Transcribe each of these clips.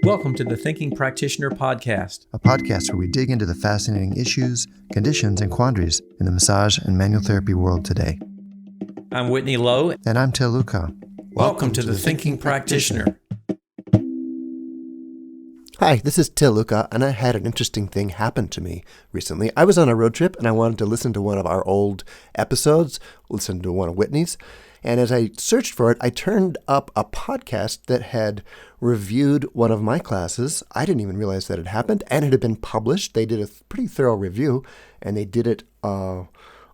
Welcome to the Thinking Practitioner Podcast, a podcast where we dig into the fascinating issues, conditions, and quandaries in the massage and manual therapy world today. I'm Whitney Lowe. And I'm Til Luchau. Welcome to the Thinking Practitioner. Hi, this is Til Luchau, and I had an interesting thing happen to me recently. I was on a road trip, and I wanted to listen to one of our old episodes, listen to one of Whitney's. And as I searched for it, I turned up a podcast that had reviewed one of my classes. I didn't even realize that it happened, and it had been published. They did a pretty thorough review, and they did it on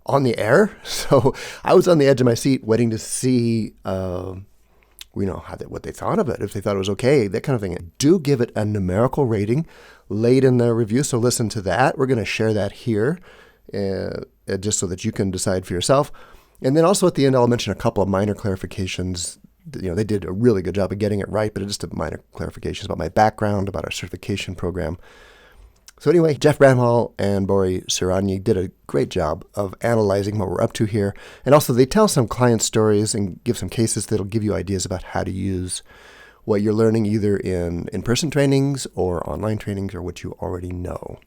the air. So I was on the edge of my seat waiting to see what they thought of it, if they thought it was okay, that kind of thing. Do give it a numerical rating late in the review, so listen to that. We're going to share that here just so that you can decide for yourself. And then also at the end, I'll mention a couple of minor clarifications. They did a really good job of getting it right, but it's just minor clarifications about my background, about our certification program. So anyway, Jeff Bramhall and Bori Saranyi did a great job of analyzing what we're up to here. And also they tell some client stories and give some cases that'll give you ideas about how to use what you're learning either in in-person trainings or online trainings or what you already know.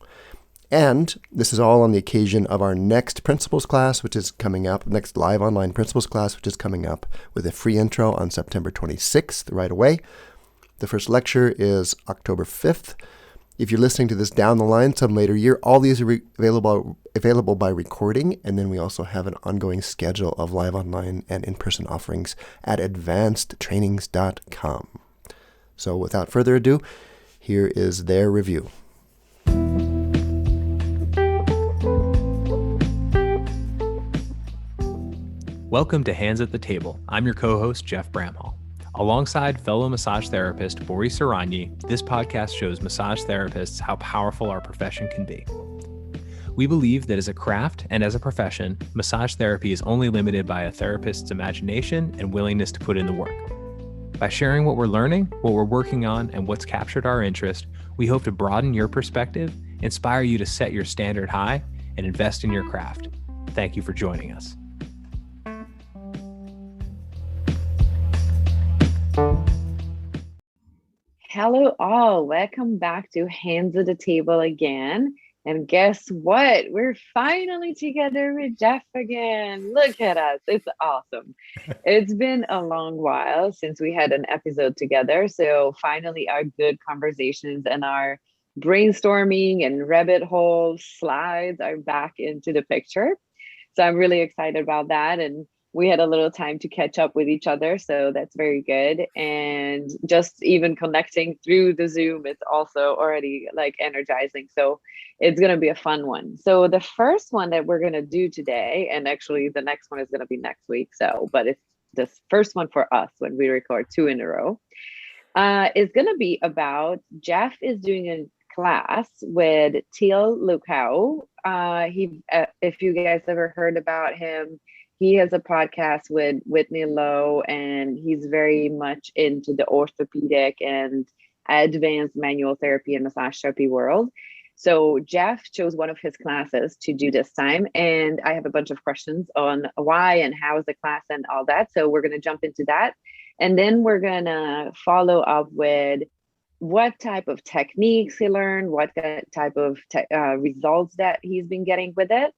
And this is all on the occasion of our next principles class, which is coming up, next live online principles class, which is coming up with a free intro on September 26th right away. The first lecture is October 5th. If you're listening to this down the line some later year, all these are available by recording, and then we also have an ongoing schedule of live online and in-person offerings at advancedtrainings.com. So without further ado, here is their review. Welcome to Hands at the Table. I'm your co-host, Jeff Bramhall. Alongside fellow massage therapist Bori Saranyi, this podcast shows massage therapists how powerful our profession can be. We believe that as a craft and as a profession, massage therapy is only limited by a therapist's imagination and willingness to put in the work. By sharing what we're learning, what we're working on, and what's captured our interest, we hope to broaden your perspective, inspire you to set your standard high, and invest in your craft. Thank you for joining us. Hello all, welcome back to Hands at the Table again. And guess what? We're finally together with Jeff again. Look at us, it's awesome. It's been a long while since we had an episode together. So finally our good conversations and our brainstorming and rabbit hole slides are back into the picture. So I'm really excited about that. And we had a little time to catch up with each other, so that's very good. And just even connecting through the Zoom, it's also already like energizing. So it's going to be a fun one. So the first one that we're going to do today, and actually the next one is going to be next week. But it's the first one for us when we record 2 in a row, is going to be about Jeff is doing a class with Til Luchau. If you guys ever heard about him, he has a podcast with Whitney Lowe, and he's very much into the orthopedic and advanced manual therapy and massage therapy world. So Jeff chose one of his classes to do this time, and I have a bunch of questions on why and how is the class and all that. So we're going to jump into that, and then we're going to follow up with what type of techniques he learned, what type of results that he's been getting with it.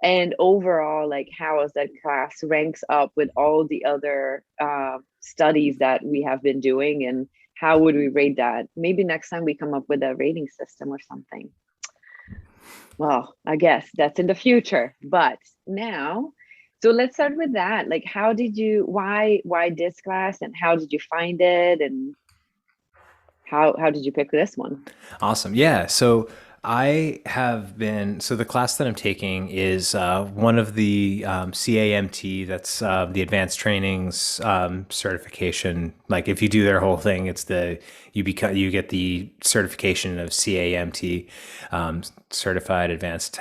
And overall, like how is that class ranks up with all the other studies that we have been doing, and how would we rate that? Maybe next time we come up with a rating system or something. Well, I guess that's in the future. But now, so let's start with that. Like, why this class, and how did you find it, and how did you pick this one? Awesome. Yeah. So the class that I'm taking is one of the CAMT, that's the advanced trainings certification. Like if you do their whole thing, it's you get the certification of CAMT, certified advanced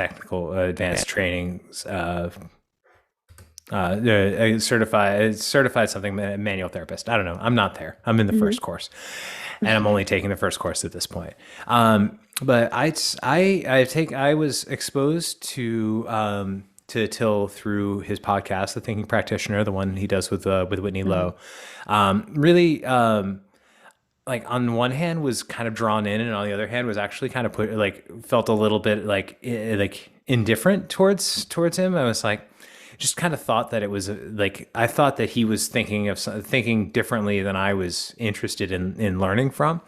trainings, certified something, manual therapist. I don't know. I'm not there. I'm in the first course, and I'm only taking the first course at this point. But I was exposed to Til through his podcast, The Thinking Practitioner, the one he does with Whitney Lowe. like on one hand was kind of drawn in, and on the other hand was actually kind of felt a little bit like indifferent towards him. I was like, just kind of thought that it was like, I thought that he was thinking differently than I was interested in learning from.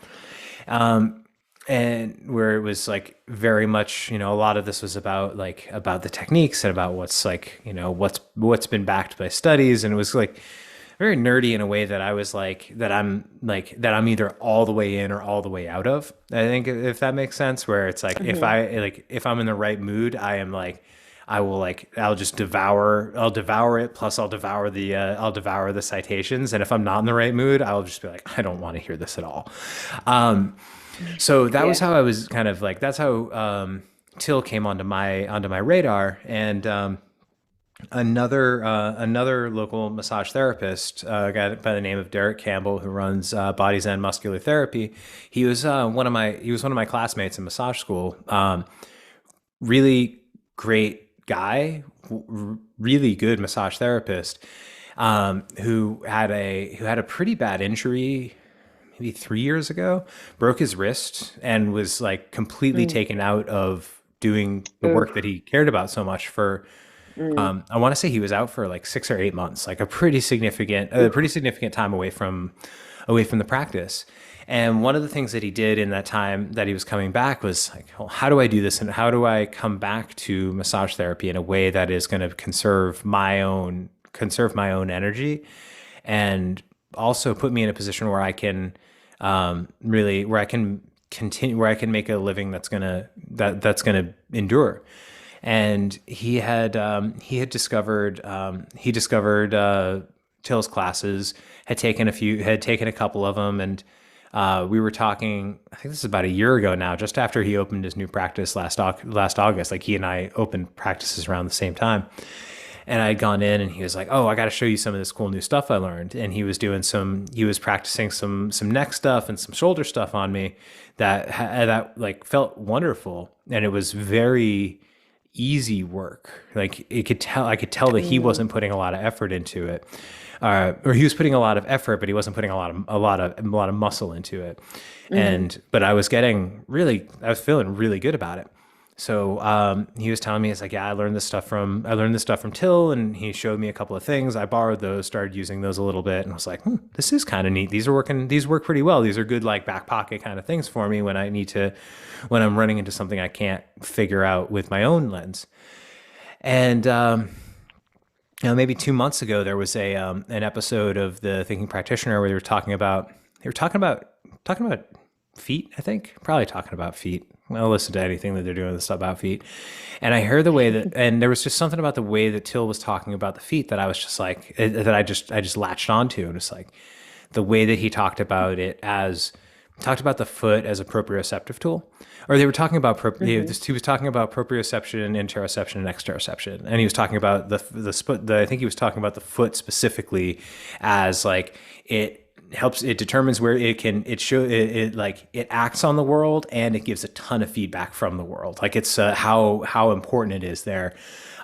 And where it was like very much, a lot of this was about the techniques and about what's what's been backed by studies. And it was like very nerdy in a way that I was that I'm either all the way in or all the way out of. I think, if that makes sense, where it's like, if I'm in the right mood, I am I'll just devour it. Plus I'll devour the citations. And if I'm not in the right mood, I'll just be like, I don't want to hear this at all. So that was how I was kind of that's how Til came onto my radar. And another local massage therapist, a guy by the name of Derek Campbell, who runs Body Zen Muscular Therapy. He was one of my classmates in massage school. Really great guy, really good massage therapist, who had a pretty bad injury maybe 3 years ago, broke his wrist, and was completely taken out of doing the work that he cared about so much for. I want to say he was out for 6 or 8 months, a pretty significant time away from the practice. And one of the things that he did in that time that he was coming back was well, how do I do this? And how do I come back to massage therapy in a way that is going to conserve my own energy, and also put me in a position where I can where I can make a living that's gonna endure. And he discovered Til's classes, had taken a couple of them, and we were talking, I think this is about a year ago now, just after he opened his new practice last August. He and I opened practices around the same time. And I had gone in, and he was like, "Oh, I got to show you some of this cool new stuff I learned." And he was practicing some neck stuff and some shoulder stuff on me that felt wonderful. And it was very easy work. I could tell that he wasn't putting a lot of effort into it, or he was putting a lot of effort, but he wasn't putting a lot of muscle into it. But I was feeling really good about it. So he was telling me, it's yeah, I learned this stuff from Til, and he showed me a couple of things. I borrowed those, started using those a little bit, and I was like, this is kind of neat. These work pretty well. These are good back pocket kind of things for me when I'm running into something I can't figure out with my own lens. And maybe 2 months ago, there was an episode of the Thinking Practitioner where they were talking about feet. I think probably talking about feet. I'll listen to anything that they're doing this about feet. And I heard the way that, and there was just something about the way that Til was talking about the feet that I was just that I just latched onto. And it's the way that he talked about the foot as a proprioceptive tool, or they were talking about he was talking about proprioception, interoception, and exteroception. And he was talking about I think he was talking about the foot specifically as it determines where it acts on the world, and it gives a ton of feedback from the world. It's how important it is there.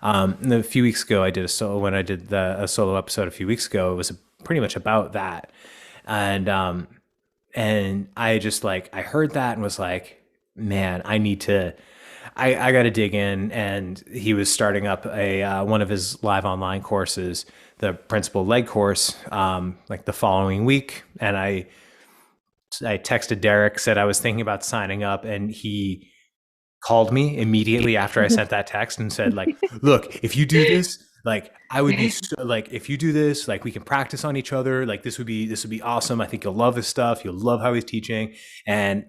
A few weeks ago, I did a solo episode a few weeks ago. It was pretty much about that. And I just I heard that and was like, man, I got to dig in. And he was starting up one of his live online courses, the principal leg course, the following week. And I texted Derek, said I was thinking about signing up, and he called me immediately after I sent that text and said look, if you do this, I would be if you do this, we can practice on each other. This would be awesome. I think you'll love his stuff. You'll love how he's teaching. And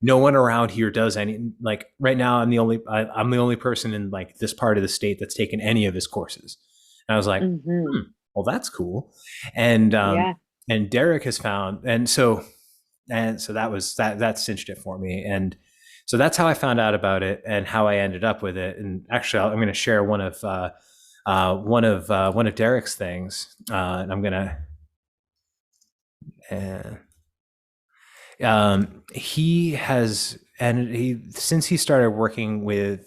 no one around here does any, right now I'm the only person in this part of the state that's taken any of his courses. And I was like, well, that's cool. And and Derek has found, and so that cinched it for me. And so that's how I found out about it and how I ended up with it. And actually, I'm going to share one of Derek's things. And I'm going to, since he started working with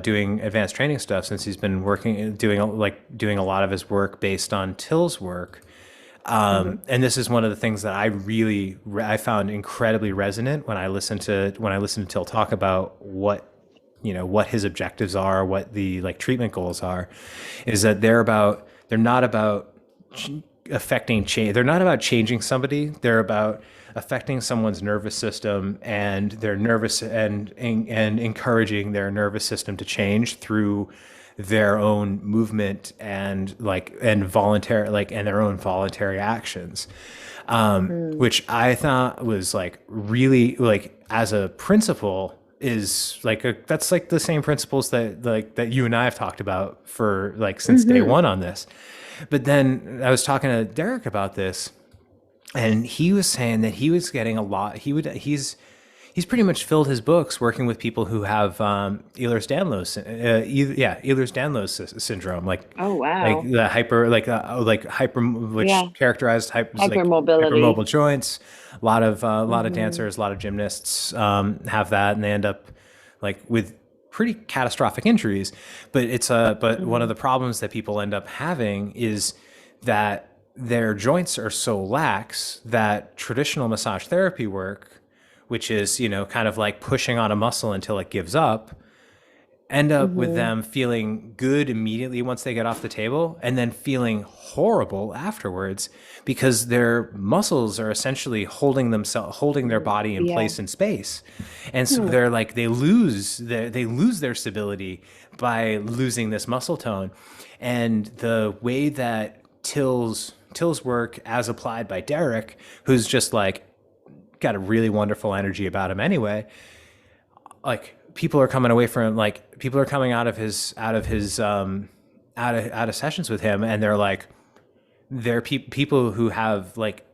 doing advanced training stuff, since he's been doing a lot of his work based on Til's work, And this is one of the things that I found incredibly resonant when I listened to Til talk about what his objectives are, what the like treatment goals are, is that they're not about affecting change. They're not about changing somebody. They're about affecting someone's nervous system and their nervous and encouraging their nervous system to change through their own movement and voluntary and their own voluntary actions, which I thought was like really like as a principle is like that's like the same principles that you and I have talked about for like since day one on this. But then I was talking to Derek about this, and he was saying that he was getting a lot. He's pretty much filled his books working with people who have Ehlers-Danlos syndrome, like like the characterized hypermobile joints. A lot of dancers, a lot of gymnasts have that, and they end up like with pretty catastrophic injuries. But one of the problems that people end up having is that their joints are so lax that traditional massage therapy work, which is, kind of like pushing on a muscle until it gives up, end up with them feeling good immediately once they get off the table, and then feeling horrible afterwards because their muscles are essentially holding their body in place in space. And so they're like, they lose their stability by losing this muscle tone. And the way that Til's work, as applied by Derek, who's just like got a really wonderful energy about him anyway, like people are coming out of sessions with him, and they're like, they're people who have like,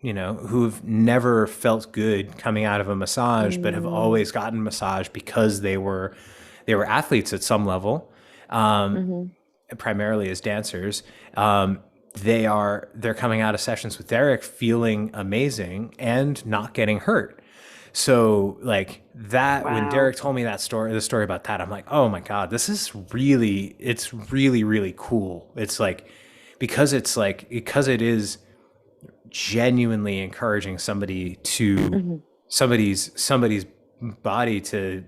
who've never felt good coming out of a massage, but have always gotten massage because they were athletes at some level, primarily as dancers. They're coming out of sessions with Derek feeling amazing and not getting hurt. So like that, when Derek told me the story about that, I'm like, oh my God, it's really, really cool. It's like, because it is genuinely encouraging somebody to somebody's body to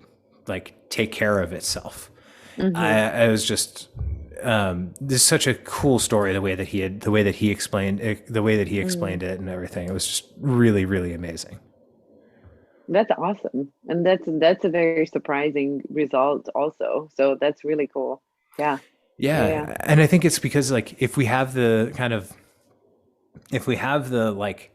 like take care of itself. I was just, this is such a cool story, the way that he explained it and everything. It was just really, really amazing. That's awesome. And that's a very surprising result also. So that's really cool. Yeah. And I think it's because like, if we have the like,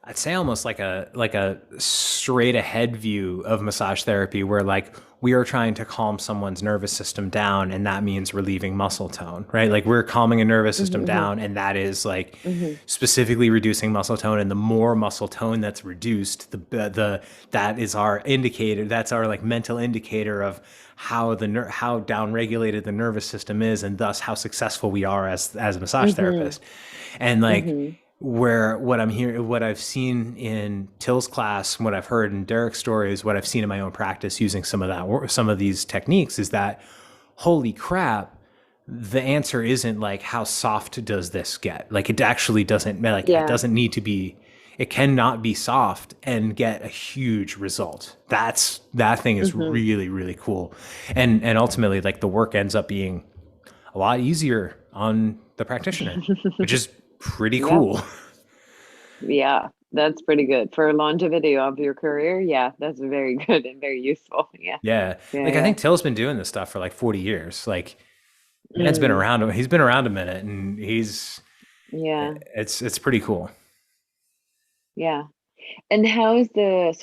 I'd say almost like a straight ahead view of massage therapy, where like we are trying to calm someone's nervous system down, and that means relieving muscle tone, right? Like we're calming a nervous system down, and that is like specifically reducing muscle tone. And the more muscle tone that's reduced, that is our indicator. That's our like mental indicator of how downregulated the nervous system is, and thus how successful we are as a massage therapist. And like where what I've seen in Til's class, what I've heard in Derek's stories, what I've seen in my own practice using some of these techniques, is that, holy crap, the answer isn't like, how soft does this get? Like it actually doesn't, like it doesn't need to be, it cannot be soft and get a huge result. That thing is really, really cool. And ultimately like the work ends up being a lot easier on the practitioner, which is pretty cool. Yeah, that's pretty good for longevity of your career. Yeah, that's very good and very useful. Yeah. I think Til's been doing this stuff for like 40 years. Like, man's been around. He's been around a minute, and it's pretty cool. Yeah. And so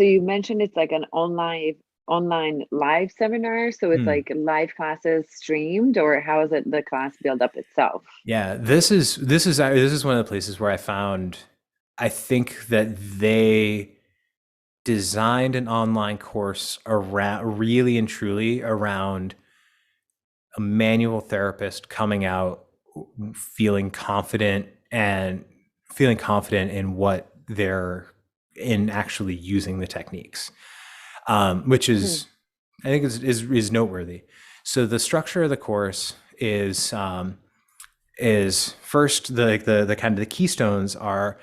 you mentioned it's like an online live seminar, so it's like live classes streamed, or how is it the class build up itself? Yeah, this is one of the places where I think that they designed an online course really and truly around a manual therapist coming out feeling confident in what they're in actually using the techniques. Which is, I think is noteworthy. So the structure of the course is is first the kind of the keystones are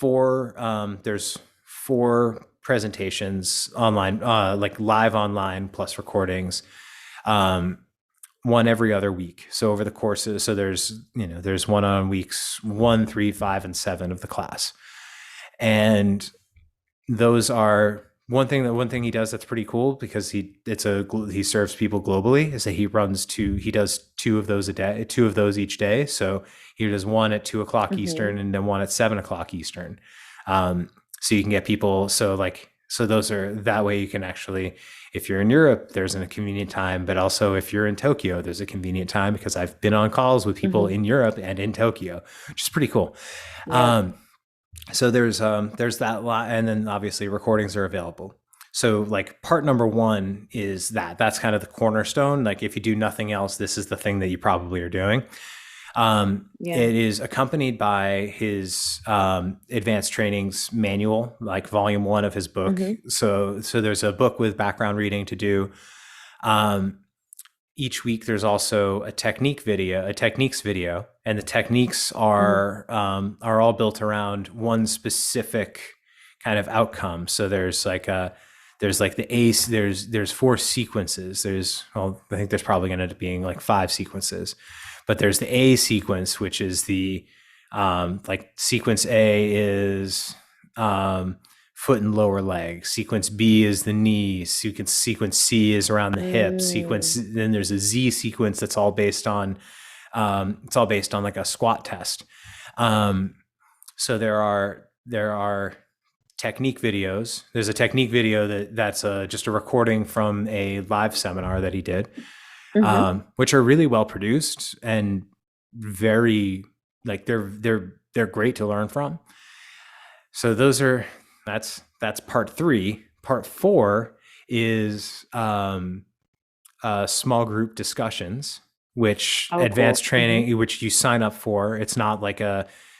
there's 4 presentations online, like live online plus recordings, one every other week. So over the courses, so there's one on weeks 1, 3, 5, and 7 of the class. And those are one thing he does that's pretty cool, because he serves people globally, is that he does 2 of those a day, 2 of those each day. So he does one at 2 o'clock Eastern and then one at 7 o'clock Eastern. So you can get people. So those are, that way you can actually, if you're in Europe, there's a convenient time, but also if you're in Tokyo, there's a convenient time, because I've been on calls with people in Europe and in Tokyo, which is pretty cool. Yeah. So there's that lot, and then obviously recordings are available. So like part number 1 is that's kind of the cornerstone. Like if you do nothing else, this is the thing that you probably are doing. It is accompanied by his advanced trainings manual, like volume 1 of his book. So there's a book with background reading to do. Each week there's also a techniques video, and the techniques are all built around one specific kind of outcome. So there's the ACE, there's 4 sequences. I think there's probably going to end up being like 5 sequences, but there's the A sequence, which is the like sequence A is foot and lower leg. Sequence B is the knee. Sequence C is around the hip. Then there's a Z sequence that's all based on like a squat test. So there are technique videos. There's a technique video that's just a recording from a live seminar that he did, which are really well produced and very, like, they're great to learn from. So that's part 3. Part 4 is small group discussions, which advanced training, which you sign up for. It's not like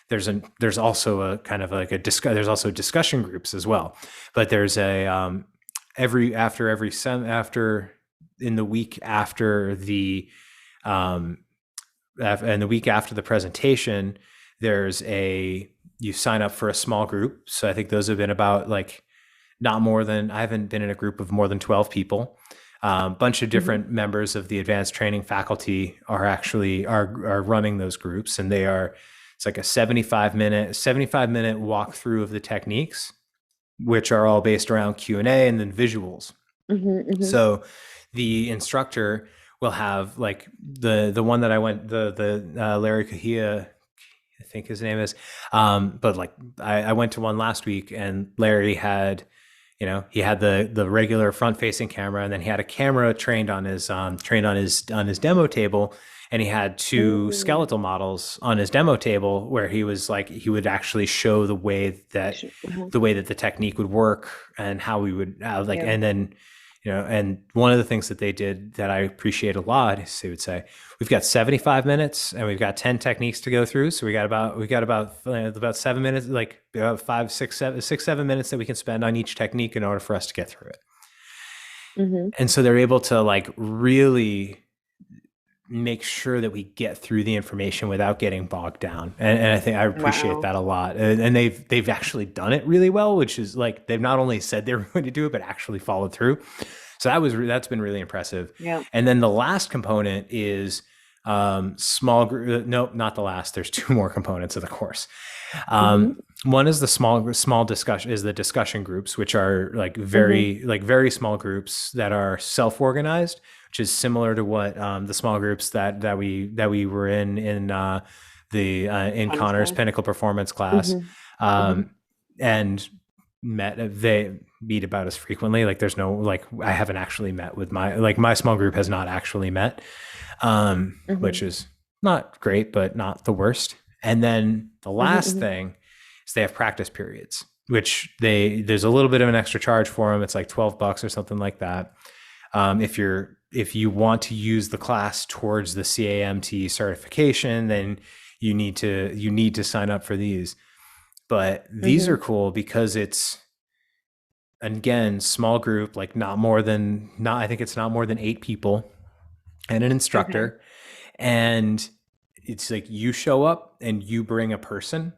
there's also a kind of like there's also discussion groups as well, but there's a in the week after the presentation, you sign up for a small group. So I think those have been about like I haven't been in a group of more than 12 people. Bunch of different members of the advanced training faculty are running those groups, and it's like a 75 minute walkthrough of the techniques, which are all based around Q&A and then visuals. So the instructor will have like the one that I went, the Larry Kahia, I think his name is, but like I went to one last week, and Larry had, he had the regular front facing camera, and then he had a camera trained on his demo table, and he had 2 skeletal models on his demo table where he would actually show the way that the technique would work and how we would and then, and one of the things that they did that I appreciate a lot is they would say, we've got 75 minutes and we've got 10 techniques to go through. So we got about 7 minutes, like about 5, 6, 7 minutes that we can spend on each technique in order for us to get through it. And so they're able to like really make sure that we get through the information without getting bogged down. And I think I appreciate that a lot. And they've actually done it really well, which is like, they've not only said they were going to do it, but actually followed through. So that's been really impressive. Yeah. And then the last component is small group. No, not the last. There's 2 more components of the course. One is the small discussion, is the discussion groups, which are like very small groups that are self-organized, which is similar to what the small groups that we were in Connor's Pinnacle Performance class, and they meet about as frequently. Like there's no, like, I haven't actually met with my small group has not actually met, which is not great, but not the worst. And then the last thing is they have practice periods, which there's a little bit of an extra charge for them. It's like $12 or something like that. If you want to use the class towards the CAMT certification, then you need to sign up for these. But these are cool because it's, again, small group, like I think it's not more than 8 people and an instructor. And it's like you show up and you bring a person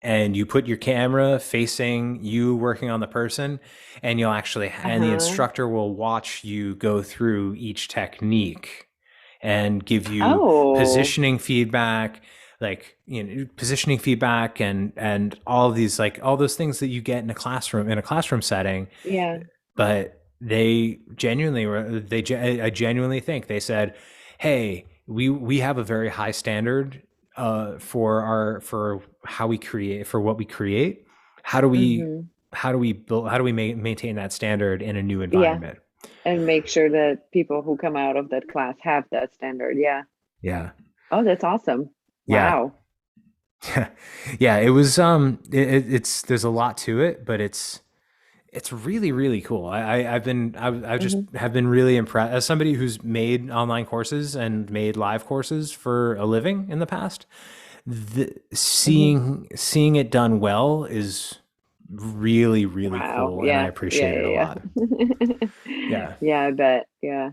and you put your camera facing you working on the person, and you'll actually, and the instructor will watch you go through each technique and give you positioning feedback, like, positioning feedback and all of these, like all those things that you get in a classroom setting. Yeah. But I genuinely think they said, hey, we have a very high standard for how we create, for what we create. How do we maintain that standard in a new environment? And make sure that people who come out of that class have that standard. Yeah. Oh, that's awesome. Wow. Yeah. It was it's there's a lot to it, but it's really, really cool. I've just have been really impressed as somebody who's made online courses and made live courses for a living in the past. Seeing it done well is really, really cool. And I appreciate it a lot. Yeah, I bet. Yeah.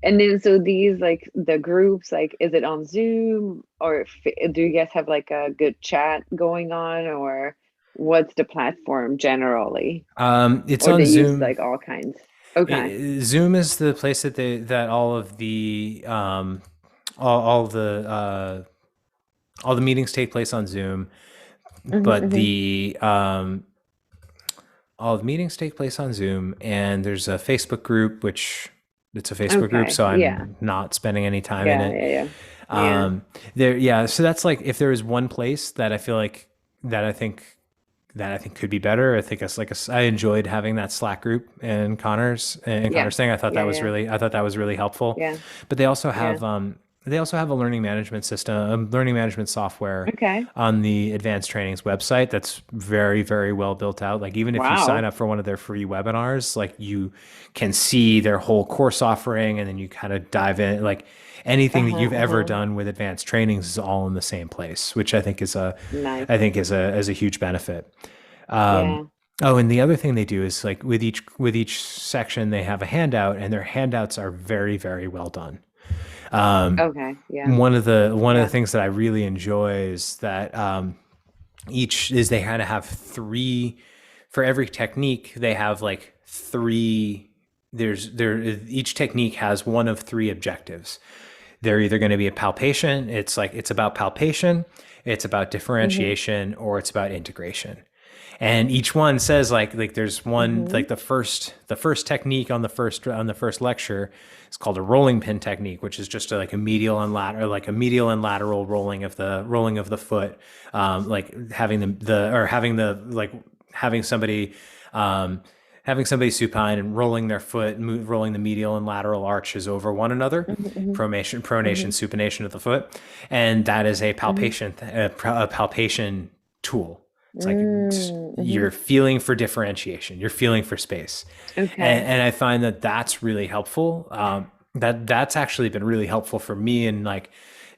And then, so these, like the groups, like, is it on Zoom, or do you guys have like a good chat going on, or what's the platform generally? It's on Zoom. Use like all kinds. Okay. Zoom is the place that all of the all the meetings take place on Zoom, but all the meetings take place on Zoom, and there's a Facebook group, which it's a Facebook group, so I'm not spending any time in it. So that's like, if there is one place that I feel like that I think could be better, I think I enjoyed having that Slack group and Connor's thing. I thought that was really helpful. Yeah. But they also have a learning management software on the Advanced Trainings website that's very, very well built out. Like, even if you sign up for one of their free webinars, like, you can see their whole course offering, and then you kind of dive in, like anything that you've ever done with Advanced Trainings is all in the same place, which I think is a huge benefit. Oh, and the other thing they do is, like, with each section, they have a handout, and their handouts are very, very well done. One of the things that I really enjoy is that they kind of have three for every technique. They have like three. Each technique has one of three objectives. They're either going to be a palpation. It's about palpation. It's about differentiation, or it's about integration. And each one says like there's one, like the first technique on the first lecture is called a rolling pin technique, which is just a medial and lateral rolling of the foot, like having somebody supine and rolling their foot, rolling the medial and lateral arches over one another, pronation, supination of the foot, and that is a palpation tool. It's like you're feeling for differentiation, you're feeling for space. And I find that that's really helpful. That's actually been really helpful for me in like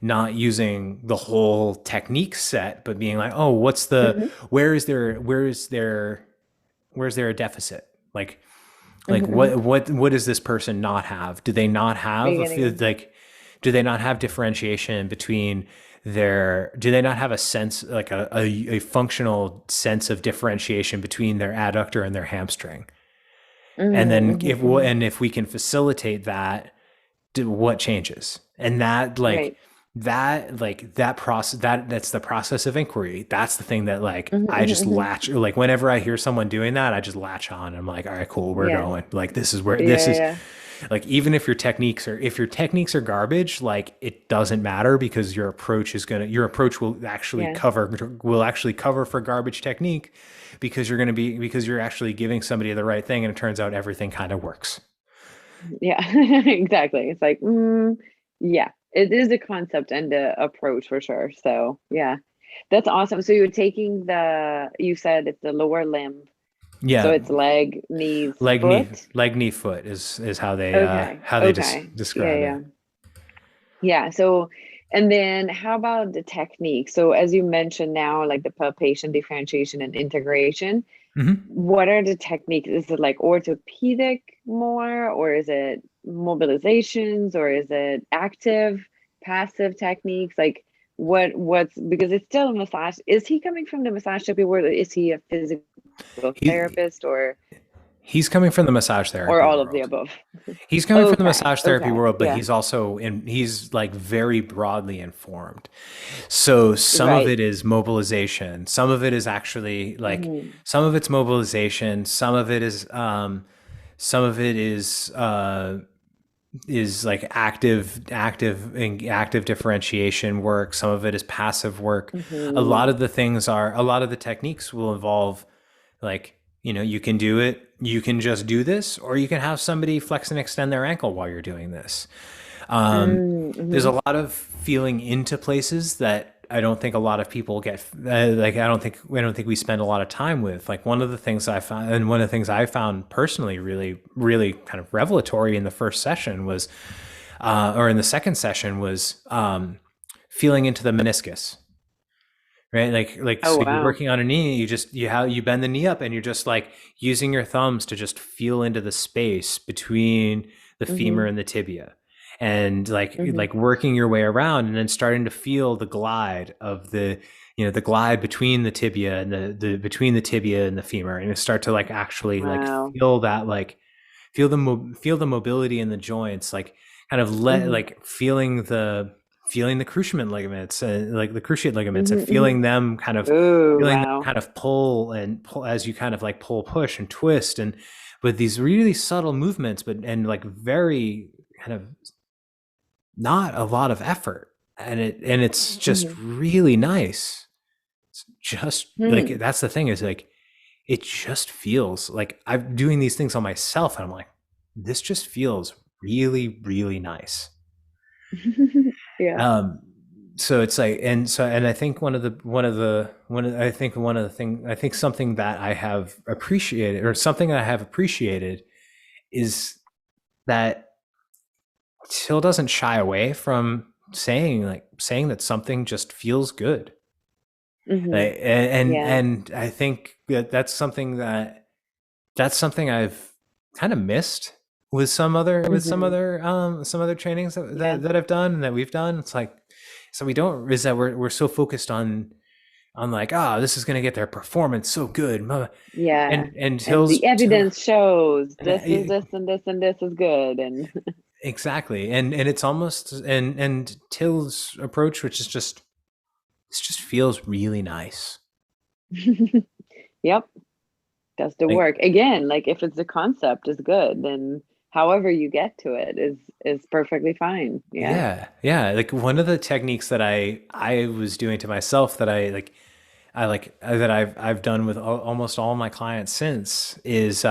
not using the whole technique set, but being like, oh, what's the, where is there a deficit? Like what does this person not have? Do they not have do they not have differentiation between do they not have a sense, like a functional sense of differentiation between their adductor and their hamstring? And then if we can facilitate that, what changes? And that that process, that's the process of inquiry. That's the thing that I just latch, like whenever I hear someone doing that, I just latch on. I'm like, all right, cool, we're going. Like, this is where this is. Like, even if your techniques are garbage, like, it doesn't matter, because your approach will actually cover for garbage technique, because you're actually giving somebody the right thing, and it turns out everything kind of works. Yeah, exactly. It's like, it is a concept and the approach for sure. So yeah, that's awesome. So you're taking you said it's the lower limb. Yeah. So it's leg, knees, foot? Leg, knee, foot is how they describe it. Yeah. So, and then how about the technique? So as you mentioned now, like the palpation, differentiation, and integration, what are the techniques? Is it like orthopedic more, or is it mobilizations, or is it active? passive techniques? Like what's, because it's still a massage. Is he coming from the massage therapy world, or is he a physical therapist, or He's coming from the massage therapy or all world. of the above? He's coming from the Okay, massage therapy okay, world, but yeah. he's also he's like very broadly informed. So some of Right. it is mobilization. Some of it is actually like, Mhm. some of it's mobilization. Some of it is like active differentiation work. Some of it is passive work. A lot of the techniques will involve, like, you can do it. You can just do this, or you can have somebody flex and extend their ankle while you're doing this. There's a lot of feeling into places that I don't think a lot of people get. Like, I don't think we spend a lot of time with. Like, one of the things I found personally really, really kind of revelatory in the first session was, or in the second session was, feeling into the meniscus. Right. Like, Oh, so wow. you're working on a knee, you bend the knee up, and you're just like using your thumbs to just feel into the space between the femur and the tibia, and like working your way around, and then starting to feel the glide of the glide between the tibia and the between the tibia and the femur, and you start to like actually Wow. like feel that, like feel the mobility in the joints, like kind of like feeling the cruciate ligaments, and feeling them kind of Ooh, feeling wow. them kind of pull as you kind of like pull, push, and twist, and with these really subtle movements, and like very kind of not a lot of effort, and it's just really nice. It's just like, that's the thing, is like, it just feels like I'm doing these things on myself, and I'm like, this just feels really, really nice. Yeah. So it's like, and I think something that I have appreciated is that Til doesn't shy away from saying that something just feels good. And I think that's something I've kind of missed with some other trainings that I've done and that we've done. It's like, so we're so focused on like, this is going to get their performance so good. Yeah. And Til's, the evidence shows this is this and this and this is good. And exactly. And it's almost, and Til's approach, which is just, this just feels really nice. Yep. Does the work. Again, like, if it's the concept is good, then however you get to it is perfectly fine. Yeah. Like, one of the techniques that I was doing to myself that I've done with almost all my clients since is,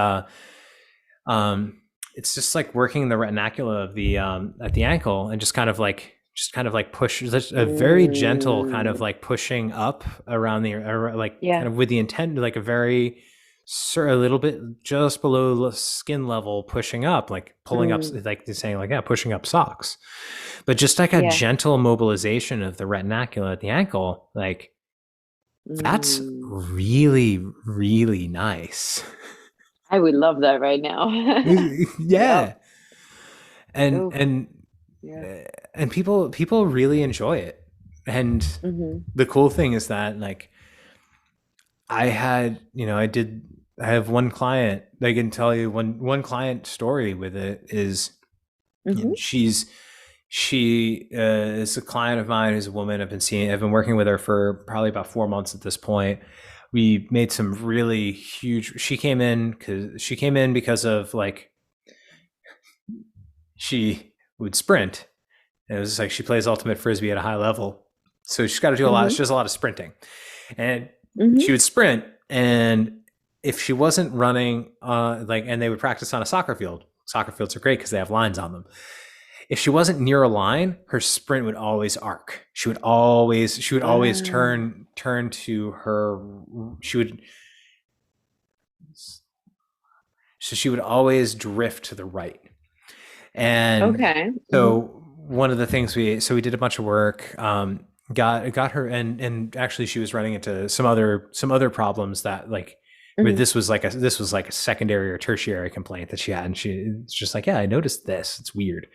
it's just like working the retinacula of the at the ankle, and just kind of like push, just a very gentle kind of like pushing up around kind of with the intent, like a little bit just below skin level, pushing up, like pulling up, like they're saying, like, pushing up socks, but just like a gentle mobilization of the retinacula at the ankle. Like, that's really, really nice. I would love that right now. Yeah. And people really enjoy it. And the cool thing is that, like, I have one client, I can tell you one client story with it is, she is a client of mine, who's a woman I've been working with her for probably about 4 months at this point. We made some really huge, she came in because of, like, she would sprint. And it was like, she plays ultimate frisbee at a high level, so she's got to do a lot. She does a lot of sprinting, and she would sprint. And if she wasn't running, and they would practice on a soccer field. Soccer fields are great because they have lines on them. If she wasn't near a line, her sprint would always arc. She would always turn to her. She would always drift to the right. And so one of the things we did a bunch of work, got her, and actually she was running into some other problems that, like, But this was like a secondary or tertiary complaint that she had, and it's just like, yeah, I noticed this. It's weird.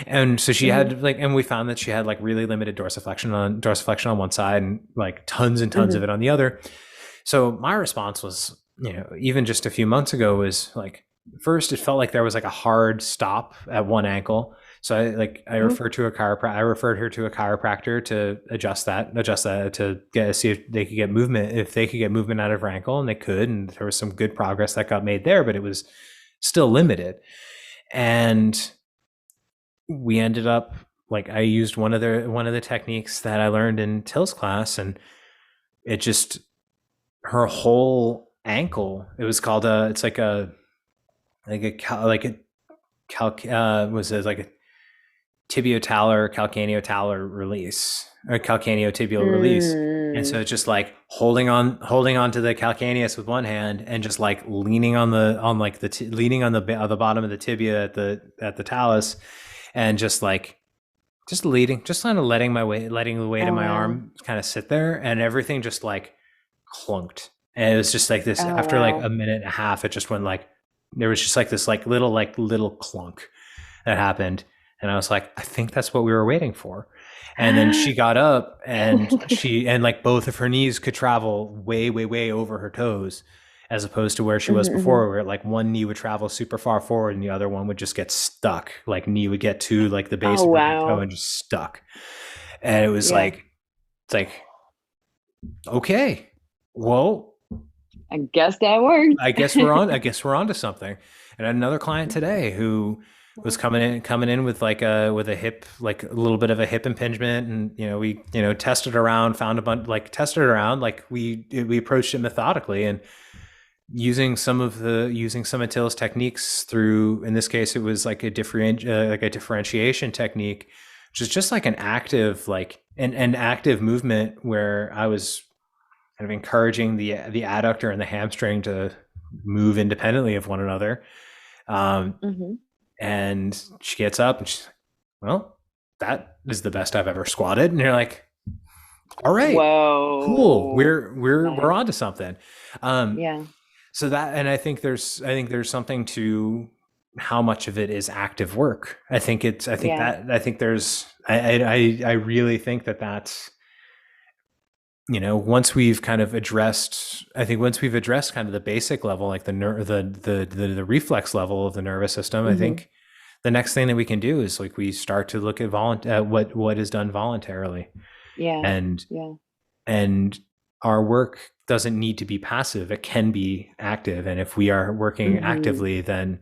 And so she had like, and we found that she had like really limited dorsiflexion on one side and like tons and tons of it on the other. So my response was, even just a few months ago was like, first it felt like there was like a hard stop at one ankle. So I referred her to a chiropractor to adjust that to see if they could get movement out of her ankle, and they could, and there was some good progress that got made there, but it was still limited. And we ended up like, I used one of the techniques that I learned in Til's class, and it just, her whole ankle, it was called it's like a tibiotalar calcaneotalar release, or calcaneotibial release. And so it's just like holding on to the calcaneus with one hand and just like leaning on the bottom of the tibia at the talus, and just leading, just kind of letting the weight of my arm kind of sit there, and everything just like clunked. And it was just like this, after like a minute and a half, it just went like, there was just like this little clunk that happened. And I was like, I think that's what we were waiting for. And then she got up, and and like both of her knees could travel way, way, way over her toes, as opposed to where she was before, where like one knee would travel super far forward and the other one would just get stuck. Like knee would get to like the base of her toe and just stuck. And it was like, it's like, okay, well, I guess that worked. I guess we're on to something. And another client today who was coming in with a hip, like a little bit of a hip impingement, and we tested around, found a bunch, like tested around, like we approached it methodically, and using some of Til's techniques through, in this case it was like a differentiation technique, which is just like an active movement where I was kind of encouraging the adductor and the hamstring to move independently of one another. And she gets up and she's like, well, that is the best I've ever squatted. And you're like, all right, whoa, cool. We're onto something. So that, and I think there's something to how much of it is active work. I really think that's, once we've addressed kind of the basic level, like the reflex level of the nervous system, I think the next thing that we can do is like, we start to look at what is done voluntarily. And our work doesn't need to be passive. It can be active. And if we are working actively, then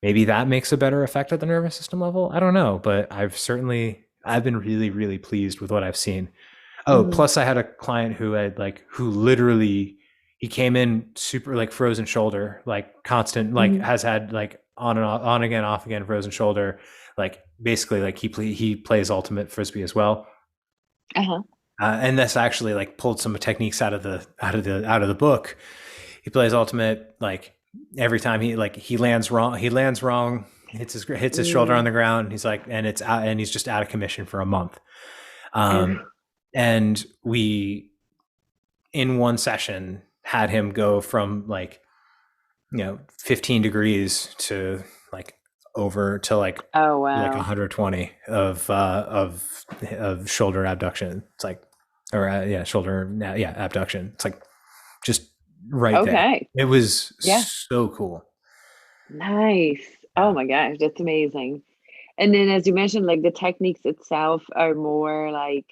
maybe that makes a better effect at the nervous system level. I don't know, but I've been really, really pleased with what I've seen. Plus I had a client who literally, he came in super like frozen shoulder, like constant, like has had like on again, off again, frozen shoulder. Like basically like he plays ultimate Frisbee as well. And this actually like pulled some techniques out of the book. He plays ultimate, like every time he lands wrong, hits his shoulder on the ground. He's like, and it's out, and he's just out of commission for a month. And we, in one session, had him go from 15 degrees to like over to like, like 120 of shoulder abduction. It's like, abduction. It's like just right there. It was so cool. Nice. Oh my gosh, that's amazing. And then, as you mentioned, like the techniques itself are more like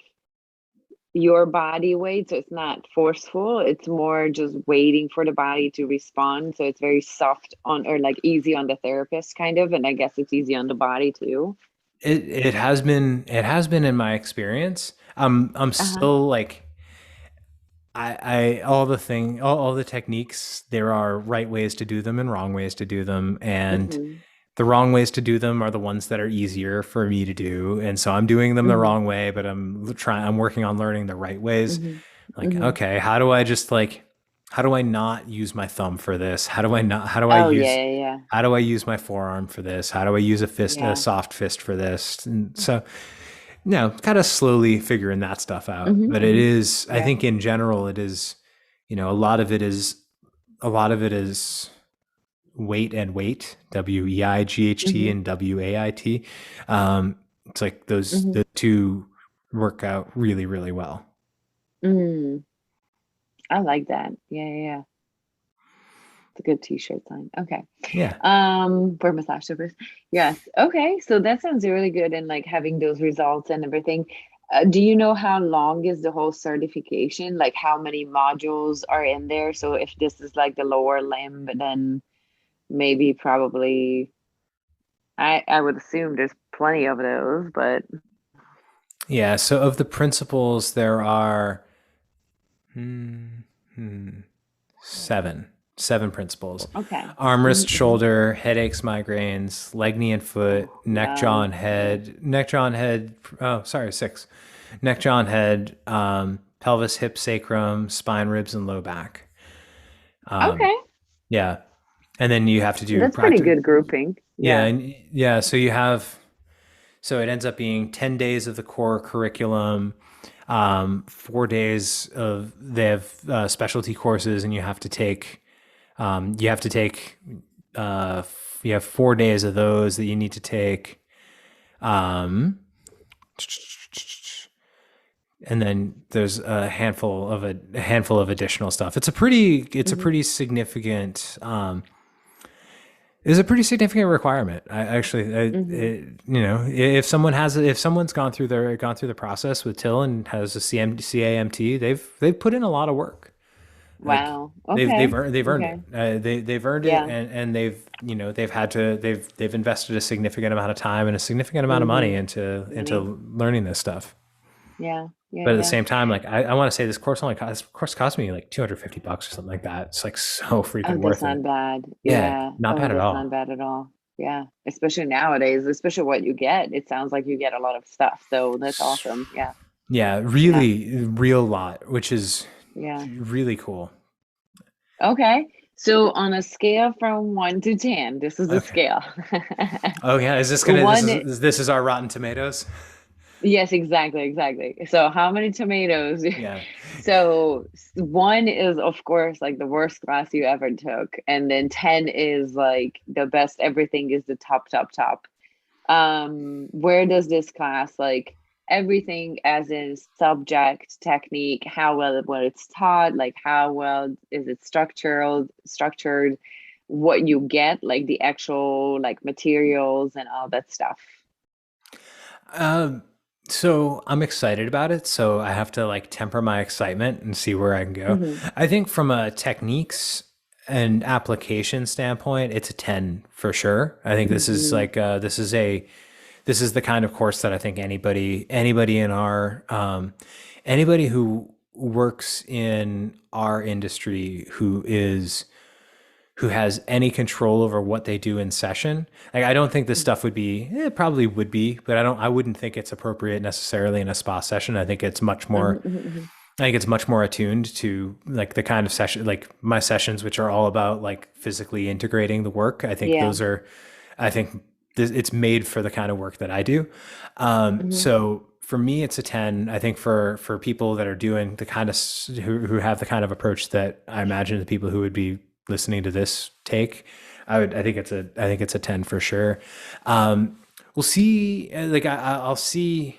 your body weight, so it's not forceful, it's more just waiting for the body to respond, so it's very soft on, or like easy on the therapist kind of, and I guess it's easy on the body too. It has been in my experience. I'm still like, all the techniques, there are right ways to do them and wrong ways to do them, and the wrong ways to do them are the ones that are easier for me to do. And so I'm doing them the wrong way, but I'm working on learning the right ways. Okay, how do I not use my thumb for this? How do I use my forearm for this? How do I use a soft fist for this? And so, kind of slowly figuring that stuff out. But it is, I think in general, it is, a lot of it is a lot of it is weight and weight, WEIGHT and WAIT. It's like the two work out really, really well. I like that. Yeah. It's a good t-shirt sign. Okay. Yeah. For massage therapist. Yes. Okay. So that sounds really good. And like having those results and everything. Do you know how long is the whole certification? Like how many modules are in there? So if this is like the lower limb, then maybe probably I would assume there's plenty of those, but Yeah. So of the principles, there are seven principles. okay. Arm, wrist, shoulder, headaches, migraines, leg, knee, and foot, neck, jaw, and head, six. Neck, jaw, and head, pelvis, hip, sacrum, spine, ribs, and low back. Okay. Yeah. And then you have to do That's pretty good grouping. Yeah. So it ends up being 10 days of the core curriculum, 4 days of, they have specialty courses, and you have 4 days of those that you need to take. And then there's a handful of additional stuff. It's a pretty significant, is a pretty significant requirement. If someone's gone through the process with Til and has a CAMT, they've put in a lot of work. Wow. Like, Okay. they've earned it. They've earned it, and they've invested a significant amount of time and a significant amount of money into learning this stuff. Yeah. But at the same time, like I want to say this course cost me like $250 or something like that. It's like so freaking worth That's it. not bad. Yeah, not bad at all. Not bad at all. Yeah. Especially nowadays, especially what you get. It sounds like you get a lot of stuff. So that's awesome. Yeah. Yeah, really, real lot, which is really cool. Okay. So on a scale from 1 to 10, this is the scale. Oh yeah, is this this is our Rotten Tomatoes? Yes, exactly. So how many tomatoes? Yeah. So 1 is of course like the worst class you ever took, and then 10 is like the best. Everything is the top. Where does this class, like everything as in subject, technique, how well it's taught, like how well is it structured, what you get, like the actual like materials and all that stuff? So I'm excited about it. So I have to like temper my excitement and see where I can go. I think from a techniques and application standpoint, it's a 10 for sure. I think this is like this is the kind of course that I think anybody in our anybody who works in our industry who has any control over what they do in session. Like, I don't think this stuff would be, it probably would be, but I wouldn't think it's appropriate necessarily in a spa session. I think it's much more, attuned to like the kind of session, like my sessions, which are all about like physically integrating the work. I think it's made for the kind of work that I do. So for me, it's a 10. I think for people that are doing the kind of, who have the kind of approach that I imagine the people who would be listening to this take, I think it's a 10 for sure. We'll see. Like I'll see.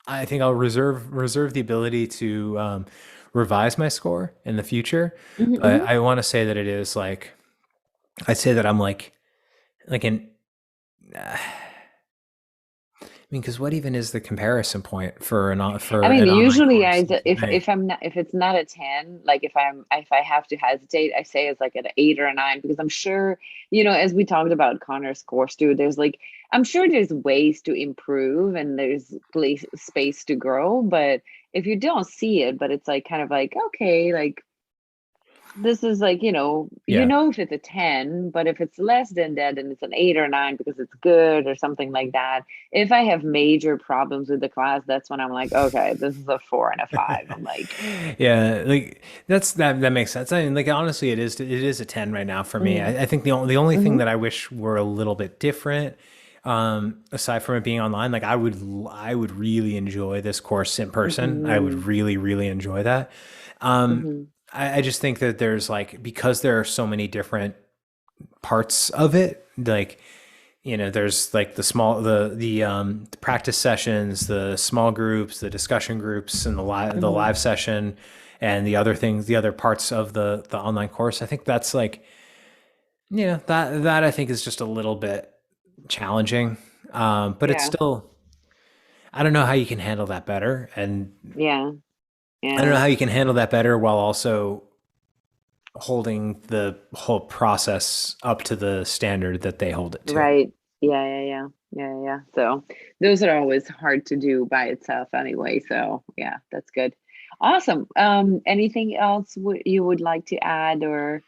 I think I'll reserve the ability to revise my score in the future. But I want to say that it is like, I'd say that I'm like an. I mean, because what even is the comparison point for I mean, usually if it's not a 10, like if I have to hesitate, I say it's like an 8 or a 9, because I'm sure, as we talked about Connor's course too, I'm sure there's ways to improve and there's space to grow, but if you don't see it, but it's like kind of like, okay, like this is like, if it's a 10, but if it's less than that, then it's an 8 or 9 because it's good or something like that. If I have major problems with the class, that's when I'm like, okay, this is a 4 and a 5. I'm like, yeah, like that makes sense. I mean, like honestly, it is a 10 right now for me. I think the only thing that I wish were a little bit different, aside from it being online, like I would really enjoy this course in person. I would really, really enjoy that. I just think that there's like, because there are so many different parts of it, like, there's like the practice sessions, the small groups, the discussion groups, and the live session, and the other parts of the online course. I think that's like, that I think is just a little bit challenging. But it's still, I don't know how you can handle that better. And Yeah. I don't know how you can handle that better while also holding the whole process up to the standard that they hold it to. Right. Yeah. So those are always hard to do by itself anyway. So yeah, that's good. Awesome. Anything else you would like to add, or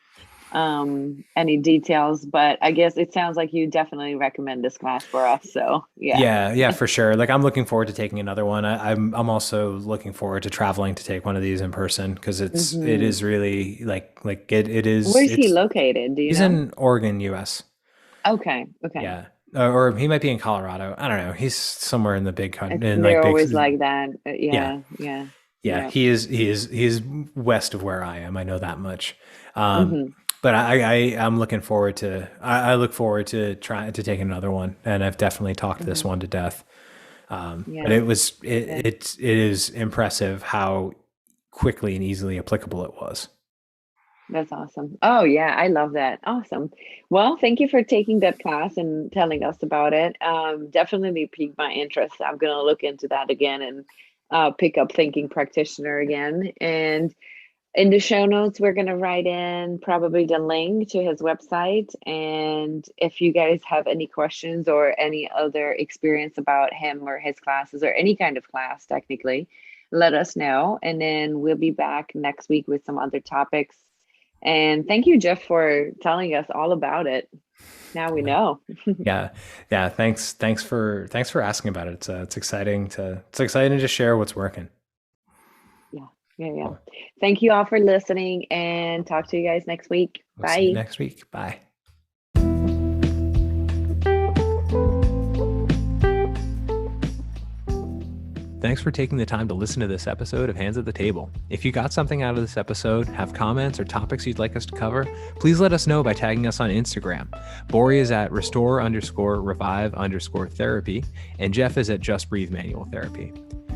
any details? But I guess it sounds like you definitely recommend this class for us. So yeah, for sure. Like, I'm looking forward to taking another one. I'm also looking forward to traveling to take one of these in person, because it is really like it is. Where's he located? Do you he's know? in Oregon, US. Okay. Yeah. Or he might be in Colorado. I don't know. He's somewhere in the big country. They're always like that. Yeah. He is west of where I am. I know that much. But I'm looking forward to. I look forward to trying to take another one, and I've definitely talked this one to death. But it is impressive how quickly and easily applicable it was. That's awesome. Oh yeah, I love that. Awesome. Well, thank you for taking that class and telling us about it. Definitely piqued my interest. I'm gonna look into that again and pick up Thinking Practitioner again. And in the show notes, we're gonna write in probably the link to his website. And if you guys have any questions or any other experience about him or his classes, or any kind of class technically, let us know. And then we'll be back next week with some other topics. And thank you, Jeff, for telling us all about it. Now we know. Yeah. Thanks for asking about it. It's exciting to share what's working. Yeah. Thank you all for listening, and talk to you guys next week. Bye. See you next week. Bye. Thanks for taking the time to listen to this episode of Hands at the Table. If you got something out of this episode, have comments or topics you'd like us to cover, please let us know by tagging us on Instagram. Bori is at restore_revive_therapy, and Jeff is at Just Breathe Manual Therapy.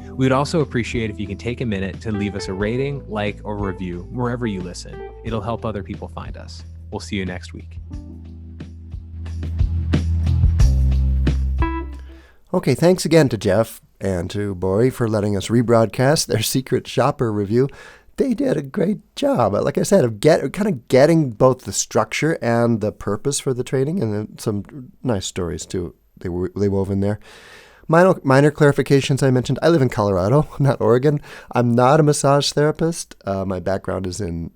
We would also appreciate if you can take a minute to leave us a rating, like, or review wherever you listen. It'll help other people find us. We'll see you next week. Okay, thanks again to Jeff and to Bori for letting us rebroadcast their secret shopper review. They did a great job, like I said, of getting both the structure and the purpose for the training, and then some nice stories too they wove in there. Minor clarifications I mentioned. I live in Colorado, not Oregon. I'm not a massage therapist. My background is in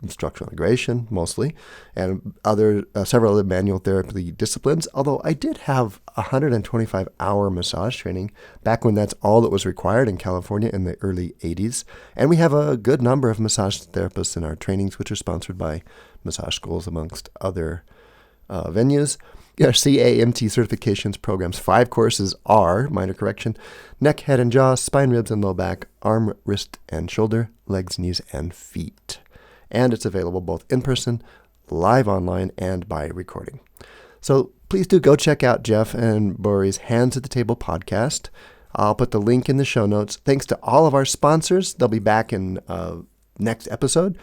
structural integration mostly, and several other manual therapy disciplines, although I did have 125-hour massage training back when that's all that was required in California in the early 80s. And we have a good number of massage therapists in our trainings, which are sponsored by massage schools, amongst other venues. Our CAMT certifications programs, 5 courses are, minor correction, neck, head, and jaw, spine, ribs, and low back, arm, wrist, and shoulder, legs, knees, and feet. And it's available both in person, live online, and by recording. So please do go check out Jeff and Bori's Hands at the Table podcast. I'll put the link in the show notes. Thanks to all of our sponsors. They'll be back in next episode.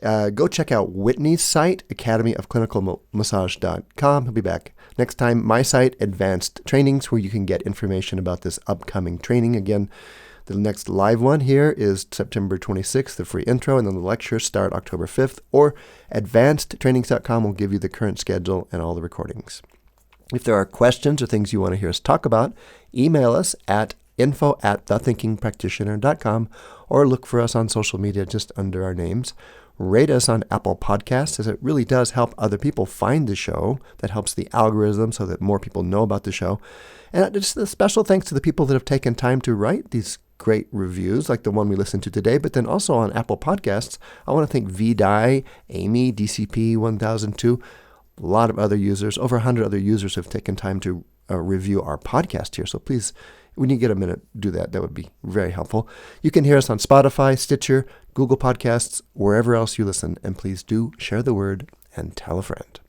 Go check out Whitney's site, academyofclinicalmassage.com. He'll be back next time. My site, Advanced Trainings, where you can get information about this upcoming training. Again, the next live one here is September 26th, the free intro, and then the lectures start October 5th. Or advancedtrainings.com will give you the current schedule and all the recordings. If there are questions or things you want to hear us talk about, email us at info@thethinkingpractitioner.com, or look for us on social media just under our names. Rate us on Apple Podcasts, as it really does help other people find the show. That helps the algorithm so that more people know about the show. And just a special thanks to the people that have taken time to write these great reviews, like the one we listened to today, but then also on Apple Podcasts. I want to thank VDI, Amy, DCP1002, a lot of other users, over 100 other users have taken time to review our podcast here. So please, when you get a minute, do that. That would be very helpful. You can hear us on Spotify, Stitcher, Google Podcasts, wherever else you listen. And please do share the word and tell a friend.